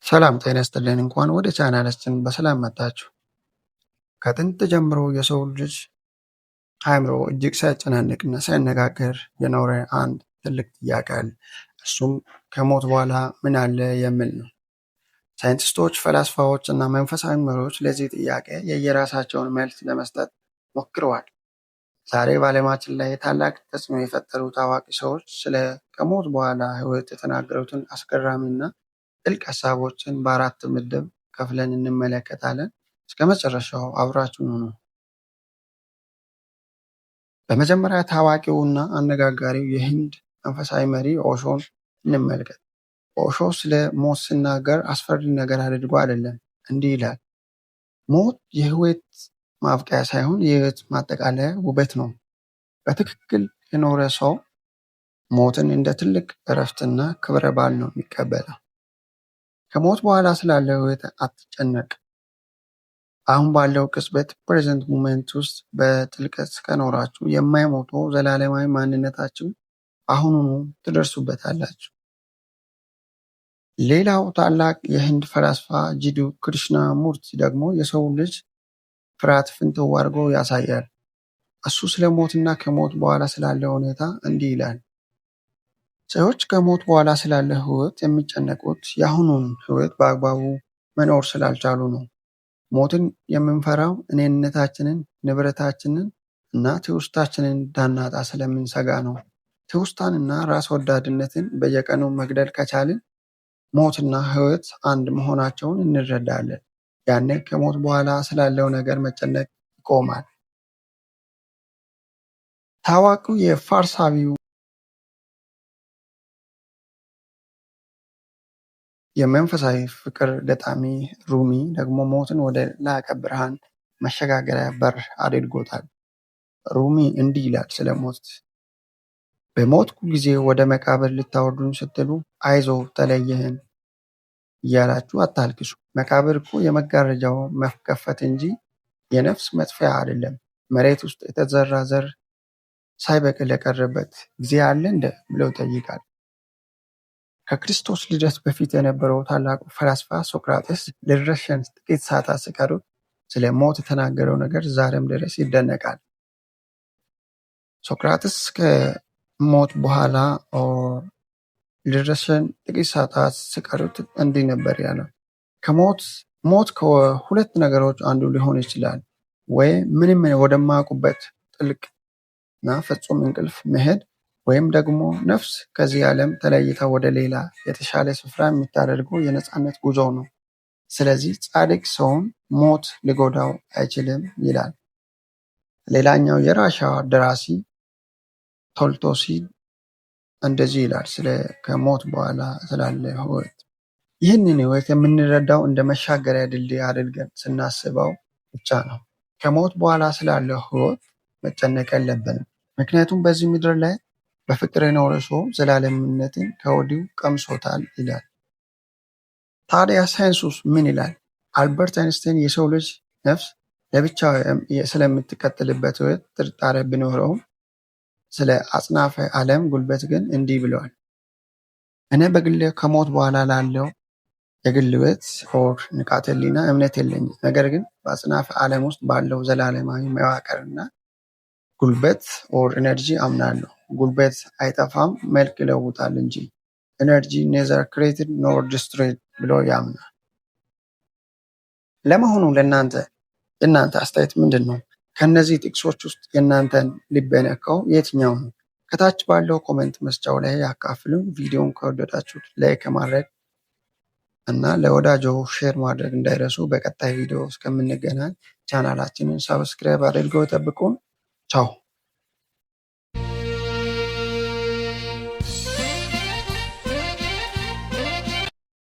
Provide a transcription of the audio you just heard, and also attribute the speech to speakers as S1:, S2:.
S1: ሰላም ጤና ይስጥልን። እንኳን ወደ ቻናላችን በሰላም መጣችሁ። ከጥንት ጀምሮ የሰው ልጅ አእምሮ እጅግ ሳያጨናንቅና ሳያነጋግር የኖረ አንድ ትልቅ ጥያቄ አለ። እሱም ከሞት በኋላ ምን አለ የሚል ነው። ሳይንቲስቶች፣ ፈላስፋዎች እና መንፈሳዊ መሪዎች ለዚህ ጥያቄ የየራሳቸውን መልስ ለመስጠት ሞክረዋል። ዛሬ በዓለማችን ላይ ታላቅ ተጽዕኖ የፈጠሩ ታዋቂ ሰዎች ስለ ከሞት በኋላ ሕይወት የተናገሩትን አስገራሚና ጥልቅ ሀሳቦችን በአራት ምድብ ከፍለን እንመለከታለን። እስከ መጨረሻው አብራችሁን ሁኑ። በመጀመሪያ ታዋቂውና አነጋጋሪው የህንድ መንፈሳዊ መሪ ኦሾን እንመልከት። ኦሾ ስለ ሞት ሲናገር አስፈሪ ነገር አድርጎ አይደለም። እንዲህ ይላል፣ ሞት የህይወት ማብቂያ ሳይሆን የህይወት ማጠቃለያ ውበት ነው። በትክክል የኖረ ሰው ሞትን እንደ ትልቅ እረፍትና ክብረ በዓል ነው የሚቀበለው። ከሞት በኋላ ስላለ ህይወት አትጨነቅ። አሁን ባለው ቅጽበት ፕሬዘንት ሙመንት ውስጥ በጥልቀት ከኖራችሁ የማይሞተው ዘላለማዊ ማንነታችሁ አሁኑኑ ትደርሱበታላችሁ። ሌላው ታላቅ የህንድ ፈላስፋ ጂዱ ክሪሽና ሙርቲ ደግሞ የሰው ልጅ ፍርሃት ፍንትው አድርጎ ያሳያል። እሱ ስለ ሞትና ከሞት በኋላ ስላለ ሁኔታ እንዲህ ይላል፣ ሰዎች ከሞት በኋላ ስላለ ህይወት የሚጨነቁት የአሁኑን ህይወት በአግባቡ መኖር ስላልቻሉ ነው። ሞትን የምንፈራው እኔነታችንን፣ ንብረታችንን እና ትውስታችንን እንዳናጣ ስለምንሰጋ ነው። ትውስታንና ራስ ወዳድነትን በየቀኑ መግደል ከቻልን ሞትና ህይወት አንድ መሆናቸውን እንረዳለን። ያኔ ከሞት በኋላ ስላለው ነገር መጨነቅ ይቆማል። ታዋቂው የፋርሳዊው የመንፈሳዊ ፍቅር ገጣሚ ሩሚ ደግሞ ሞትን ወደ ላቀ ብርሃን መሸጋገሪያ በር አድርጎታል። ሩሚ እንዲህ ይላል ስለ ሞት፣ በሞትኩ ጊዜ ወደ መቃብር ልታወርዱኝ ስትሉ አይዞ ተለየህን እያላችሁ አታልቅሱ። መቃብር እኮ የመጋረጃው መከፈት እንጂ የነፍስ መጥፊያ አይደለም። መሬት ውስጥ የተዘራ ዘር ሳይበቅል የቀረበት ጊዜ አለ እንደ ብለው ይጠይቃል። ከክርስቶስ ልደት በፊት የነበረው ታላቁ ፈላስፋ ሶቅራጥስ ሊረሸን ጥቂት ሰዓታት ሲቀሩት ስለ ሞት የተናገረው ነገር ዛሬም ድረስ ይደነቃል። ሶቅራጥስ ከሞት በኋላ ሊረሸን ጥቂት ሰዓታት ሲቀሩት እንዲህ ነበር ያለው፣ ሞት ከሁለት ነገሮች አንዱ ሊሆን ይችላል። ወይ ምንም ወደማያውቁበት ጥልቅ እና ፍጹም እንቅልፍ መሄድ፣ ወይም ደግሞ ነፍስ ከዚህ ዓለም ተለይታ ወደ ሌላ የተሻለ ስፍራ የምታደርገው የነፃነት ጉዞ ነው። ስለዚህ ጻድቅ ሰውን ሞት ሊጎዳው አይችልም ይላል። ሌላኛው የራሻ ደራሲ ቶልስቶይ እንደዚህ ይላል ከሞት በኋላ ስላለ ህይወት፣ ይህንን ህይወት የምንረዳው እንደ መሻገሪያ ድልድይ አድርገን ስናስበው ብቻ ነው። ከሞት በኋላ ስላለው ህይወት መጨነቅ የለብንም፣ ምክንያቱም በዚህ ምድር ላይ በፍቅር የኖረ ሰው ዘላለምነትን ከወዲሁ ቀምሶታል ይላል። ታዲያ ሳይንሱስ ምን ይላል? አልበርት አይንስታይን የሰው ልጅ ነፍስ ለብቻው ስለምትቀጥልበት ህይወት ጥርጣሬ ቢኖረውም ስለ አጽናፈ ዓለም ጉልበት ግን እንዲህ ብለዋል፣ እኔ በግሌ ከሞት በኋላ ላለው የግል ህይወት ንቃተ ህሊና እምነት የለኝም። ነገር ግን በአጽናፈ ዓለም ውስጥ ባለው ዘላለማዊ መዋቅርና ጉልበት ኢነርጂ አምናለሁ። ጉልበት አይጠፋም፣ መልክ ይለውጣል እንጂ ኢነርጂ ኔዘር ክሬትድ ኖር ዲስትሮይድ ብሎ ያምናል። ለመሆኑ የእናንተ አስተያየት ምንድን ነው? ከነዚህ ጥቅሶች ውስጥ የእናንተን ልብ የነካው የትኛው ነው? ከታች ባለው ኮሜንት መስጫው ላይ ያካፍሉን። ቪዲዮን ከወደዳችሁት ላይክ ማድረግ እና ለወዳጆ ሼር ማድረግ እንዳይረሱ። በቀጣይ ቪዲዮ እስከምንገናኝ ቻናላችንን ሰብስክራይብ አድርገው ይጠብቁን። ቻው።